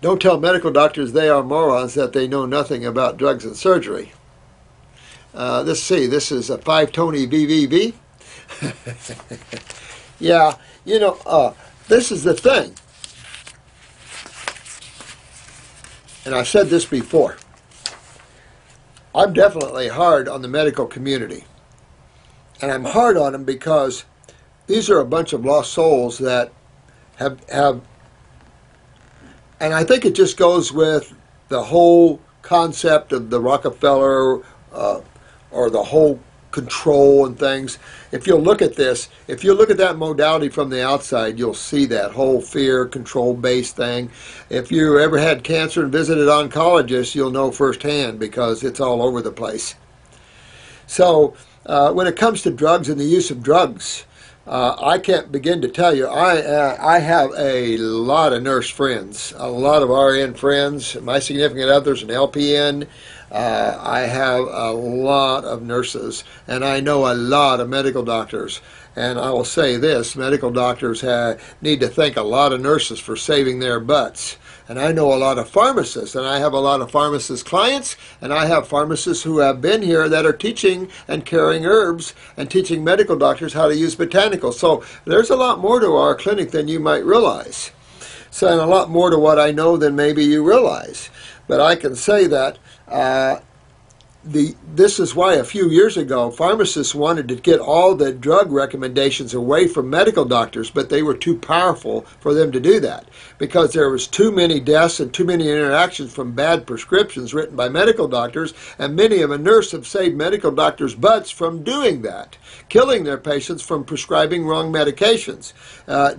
Don't tell medical doctors they are morons that they know nothing about drugs and surgery. Let's see, this is a 5 Tony VVV. Yeah, this is the thing. And I've said this before. I'm definitely hard on the medical community. And I'm hard on them because these are a bunch of lost souls that have and I think it just goes with the whole concept of the Rockefeller or the whole control and things. If you'll look at this, if you look at that modality from the outside, you'll see that whole fear, control-based thing. If you ever had cancer and visited oncologists, you'll know firsthand because it's all over the place. So when it comes to drugs and the use of drugs, I can't begin to tell you. I have a lot of nurse friends, a lot of RN friends. My significant other's an LPN. I have a lot of nurses, and I know a lot of medical doctors. And I will say this, medical doctors need to thank a lot of nurses for saving their butts. And I know a lot of pharmacists, and I have a lot of pharmacist clients, and I have pharmacists who have been here that are teaching and carrying herbs and teaching medical doctors how to use botanicals. So there's a lot more to our clinic than you might realize. So, and a lot more to what I know than maybe you realize. But I can say that this is why a few years ago pharmacists wanted to get all the drug recommendations away from medical doctors, but they were too powerful for them to do that because there was too many deaths and too many interactions from bad prescriptions written by medical doctors, and many of a nurse have saved medical doctors' butts from doing that, killing their patients from prescribing wrong medications.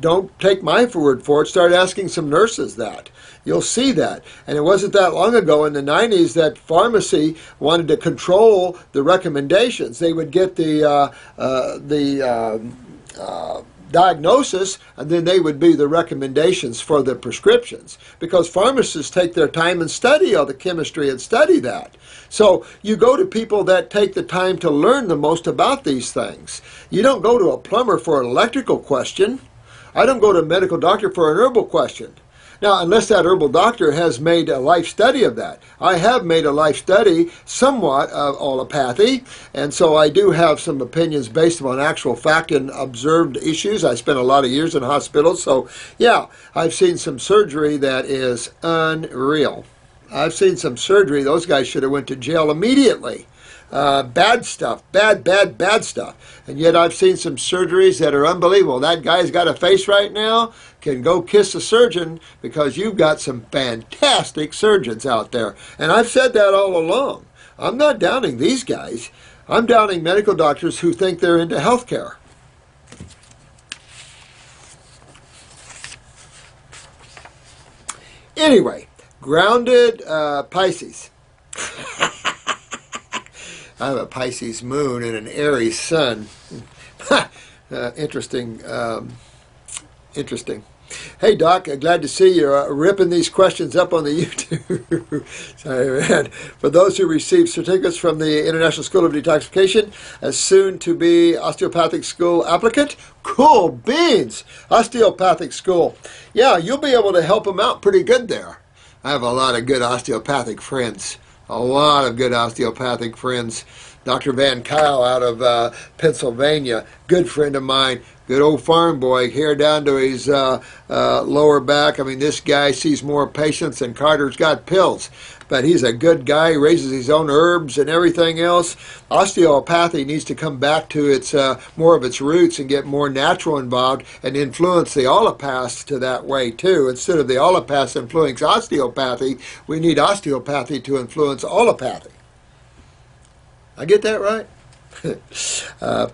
Don't take my word for it. Start asking some nurses that. You'll see that. And it wasn't that long ago in the 90s that pharmacy wanted to control the recommendations. They would get the diagnosis, and then they would be the recommendations for the prescriptions, because pharmacists take their time and study all the chemistry and study that. So you go to people that take the time to learn the most about these things. You don't go to a plumber for an electrical question. I don't go to a medical doctor for an herbal question. Now, unless that herbal doctor has made a life study of that. I have made a life study somewhat of allopathy, and so I do have some opinions based on actual fact and observed issues. I spent a lot of years in hospitals, so yeah, I've seen some surgery that is unreal. I've seen some surgery, those guys should have went to jail immediately. Bad stuff, bad stuff. And yet I've seen some surgeries that are unbelievable. That guy's got a face right now, can go kiss a surgeon, because you've got some fantastic surgeons out there. And I've said that all along. I'm not downing these guys. I'm downing medical doctors who think they're into healthcare. Anyway, grounded Pisces. I have a Pisces moon and an Aries sun. Interesting. Interesting. Hey, Doc, glad to see you ripping these questions up on the YouTube. Sorry, man. For those who receive certificates from the International School of Detoxification, as soon to be osteopathic school applicant, cool beans. Osteopathic school. Yeah, you'll be able to help them out pretty good there. I have a lot of good osteopathic friends. A lot of good osteopathic friends. Dr. Van Kyle out of Pennsylvania, good friend of mine, good old farm boy, hair down to his lower back. I mean, this guy sees more patients than Carter's got pills. But he's a good guy, he raises his own herbs and everything else. Osteopathy needs to come back to its more of its roots and get more natural involved and influence the allopaths to that way too. Instead of the allopaths influencing osteopathy, we need osteopathy to influence allopathy. I get that right?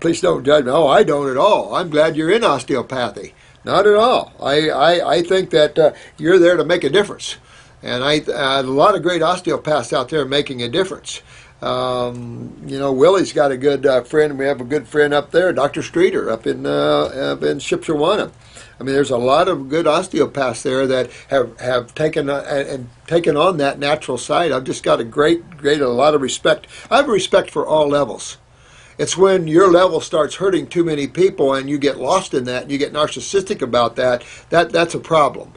Please don't judge me. Oh, I don't at all. I'm glad you're in osteopathy. Not at all. I think that you're there to make a difference. And a lot of great osteopaths out there making a difference. Willie's got a good friend. We have a good friend up there, Dr. Streeter, up in Shipshewana. I mean, there's a lot of good osteopaths there that have taken on that natural side. I've just got a lot of respect. I have respect for all levels. It's when your level starts hurting too many people and you get lost in that and you get narcissistic about that, that's a problem.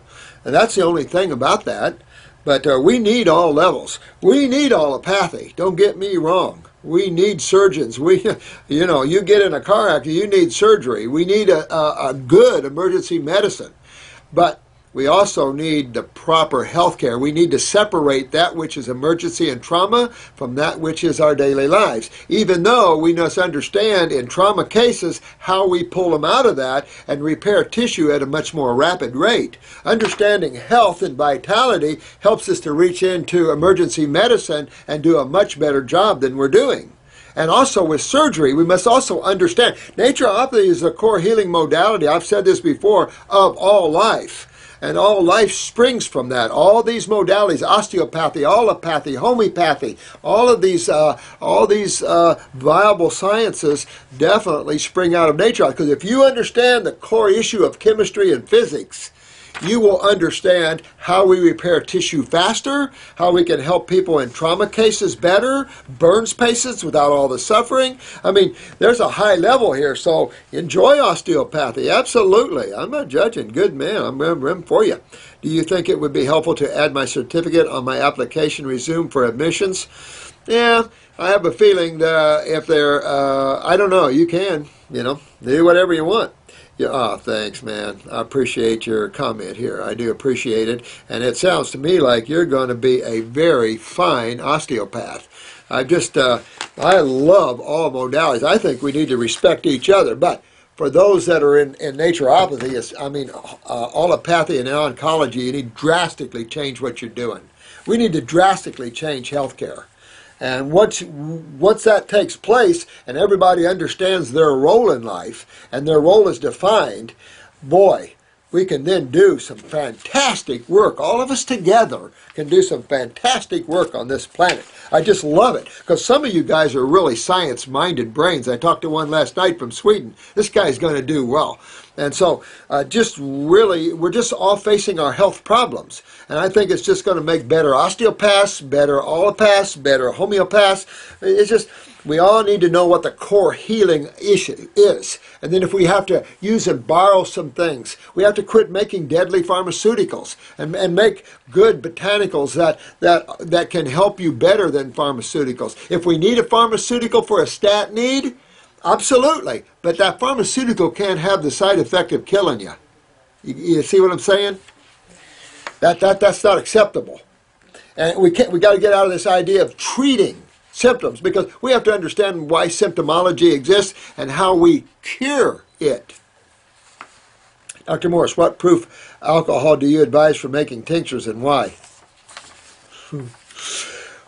And that's the only thing about that. But we need all levels. We need allopathy. Don't get me wrong. We need surgeons. You get in a car accident, you need surgery. We need a good emergency medicine. But we also need the proper health care. We need to separate that which is emergency and trauma from that which is our daily lives. Even though we must understand in trauma cases how we pull them out of that and repair tissue at a much more rapid rate. Understanding health and vitality helps us to reach into emergency medicine and do a much better job than we're doing. And also with surgery, we must also understand naturopathy is the core healing modality, I've said this before, of all life. And all life springs from that. All these modalities, osteopathy, allopathy, homeopathy, all these viable sciences definitely spring out of nature. Because if you understand the core issue of chemistry and physics, you will understand how we repair tissue faster, how we can help people in trauma cases better, burns patients without all the suffering. I mean, there's a high level here, so enjoy osteopathy. Absolutely. I'm not judging. Good man. I'm for you. Do you think it would be helpful to add my certificate on my application resume for admissions? Yeah, I have a feeling that if they're, I don't know, you can, do whatever you want. Yeah, oh, thanks, man. I appreciate your comment here. I do appreciate it. And it sounds to me like you're going to be a very fine osteopath. I love all modalities. I think we need to respect each other. But for those that are in naturopathy, allopathy and oncology, you need to drastically change what you're doing. We need to drastically change healthcare. And once that takes place and everybody understands their role in life and their role is defined, boy, we can then do some fantastic work. All of us together can do some fantastic work on this planet. I just love it because some of you guys are really science-minded brains. I talked to one last night from Sweden. This guy's going to do well. And so we're just all facing our health problems. And I think it's just going to make better osteopaths, better allopaths, better homeopaths. It's just, we all need to know what the core healing issue is. And then if we have to use and borrow some things, we have to quit making deadly pharmaceuticals and make good botanicals that can help you better than pharmaceuticals. If we need a pharmaceutical for a stat need, absolutely. But that pharmaceutical can't have the side effect of killing you. You see what I'm saying? That's not acceptable. And we got to get out of this idea of treating symptoms because we have to understand why symptomology exists and how we cure it. Dr. Morris, what proof alcohol do you advise for making tinctures and why?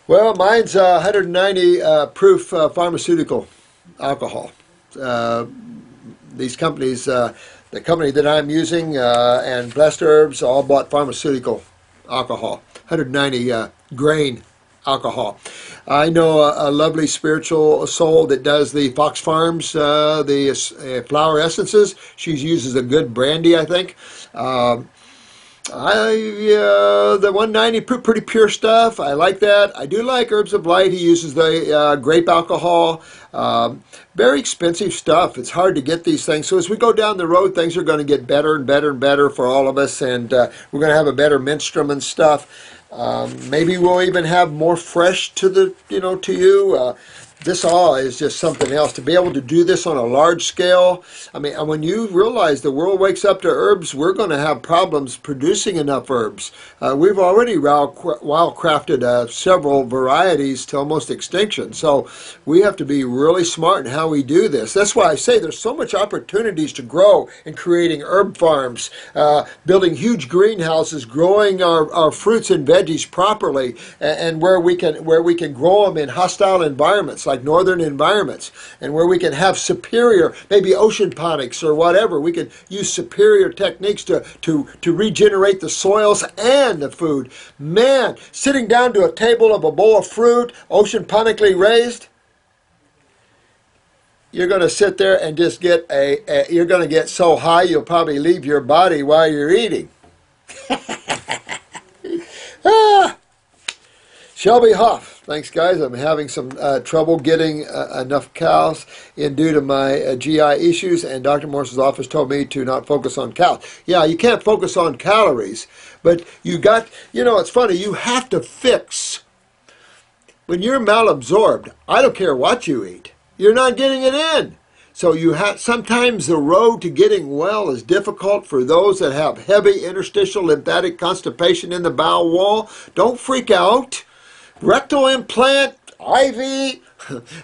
Well, mine's 190 proof pharmaceutical alcohol. These companies, the company that I'm using and Blessed Herbs all bought pharmaceutical alcohol, 190 grain alcohol. I know a lovely spiritual soul that does the Fox Farms, the flower essences. She uses a good brandy, I think. The 190 pretty pure stuff. I like that. I do like Herbs of Light. He uses the grape alcohol. Very expensive stuff. It's hard to get these things. So as we go down the road, things are going to get better and better and better for all of us, and we're going to have a better menstruum and stuff. Maybe we'll even have more fresh to you. This all is just something else. To be able to do this on a large scale, I mean, when you realize the world wakes up to herbs, we're going to have problems producing enough herbs. We've already wildcrafted several varieties to almost extinction. So we have to be really smart in how we do this. That's why I say there's so much opportunities to grow in creating herb farms, building huge greenhouses, growing our fruits and veggies properly, and where we can grow them in hostile environments like northern environments, and where we can have superior, maybe oceanponics or whatever. We can use superior techniques to regenerate the soils and the food. Man, sitting down to a table of a bowl of fruit, oceanponically raised, you're going to sit there and just get you're going to get so high you'll probably leave your body while you're eating. Shelby Hoff, thanks guys. I'm having some trouble getting enough cows in due to my GI issues, and Dr. Morse's office told me to not focus on cows. Yeah, you can't focus on calories, but you got, it's funny, you have to fix. When you're malabsorbed, I don't care what you eat, you're not getting it in. So sometimes the road to getting well is difficult for those that have heavy interstitial lymphatic constipation in the bowel wall. Don't freak out. Rectal implant, IV,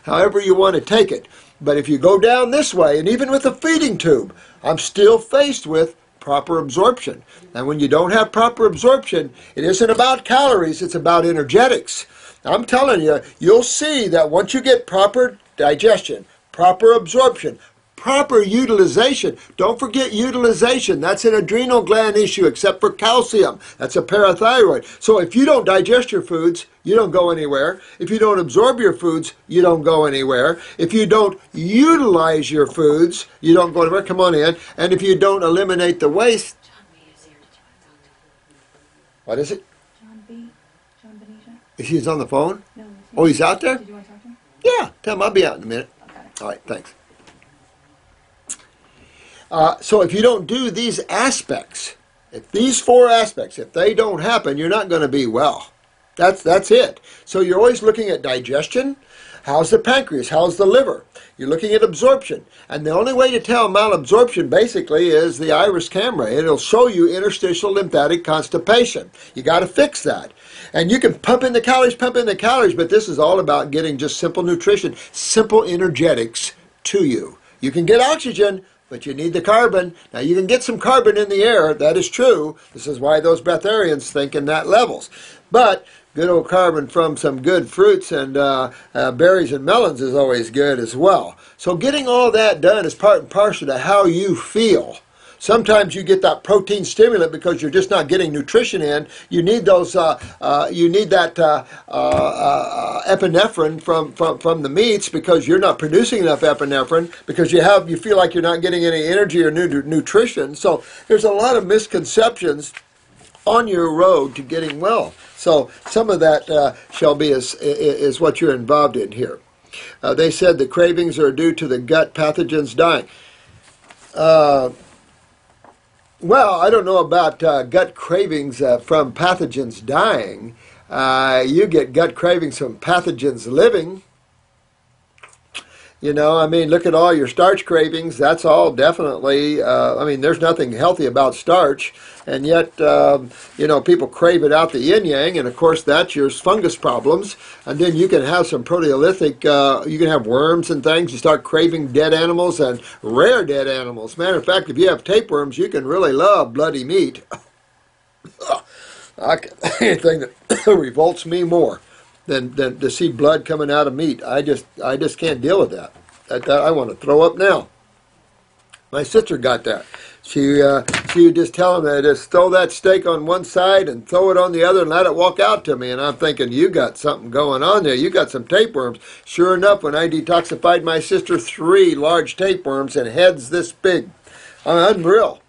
however you want to take it. But if you go down this way, and even with a feeding tube, I'm still faced with proper absorption. And when you don't have proper absorption, it isn't about calories, it's about energetics. I'm telling you, you'll see that once you get proper digestion, proper absorption, proper utilization. Don't forget utilization. That's an adrenal gland issue, except for calcium. That's a parathyroid. So if you don't digest your foods, you don't go anywhere. If you don't absorb your foods, you don't go anywhere. If you don't utilize your foods, you don't go anywhere. Come on in. And if you don't eliminate the waste. John B. is here. Did you want to talk to him? What is it? John B. John Benita? He's on the phone? No. Oh, he's out there? Did you want to talk to him? Yeah. Tell him I'll be out in a minute. Okay. All right. Thanks. So if you don't do these aspects, if these 4 aspects, if they don't happen, you're not going to be well. That's it. So you're always looking at digestion. How's the pancreas? How's the liver? You're looking at absorption. And the only way to tell malabsorption basically is the iris camera. It'll show you interstitial lymphatic constipation. You got to fix that. And you can pump in the calories, but this is all about getting just simple nutrition, simple energetics to you. You can get oxygen, but you need the carbon. Now, you can get some carbon in the air. That is true. This is why those breatharians think in that levels. But good old carbon from some good fruits and berries and melons is always good as well. So getting all that done is part and parcel to how you feel. Sometimes you get that protein stimulant because you're just not getting nutrition in. You need those. You need that epinephrine from the meats because you're not producing enough epinephrine because you feel like you're not getting any energy or nutrition. So there's a lot of misconceptions on your road to getting well. So some of that, Shelby, is what you're involved in here. They said the cravings are due to the gut pathogens dying. Well, I don't know about gut cravings from pathogens dying. You get gut cravings from pathogens living. Look at all your starch cravings. That's all definitely, there's nothing healthy about starch. And yet, people crave it out the yin-yang. And, of course, that's your fungus problems. And then you can have some proteolytic, you can have worms and things. You start craving dead animals and rare dead animals. Matter of fact, if you have tapeworms, you can really love bloody meat. Anything that revolts me more than to see blood coming out of meat. I just can't deal with that. I want to throw up now. My sister got that. She would just tell him that just throw that steak on one side and throw it on the other and let it walk out to me. And I'm thinking, you got something going on there. You got some tapeworms. Sure enough, when I detoxified my sister, 3 large tapeworms and heads this big. Unreal.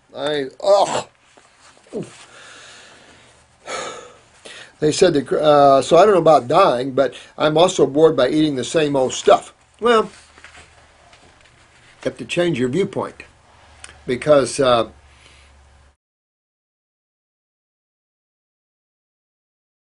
They said, so I don't know about dying, but I'm also bored by eating the same old stuff. Well, you have to change your viewpoint because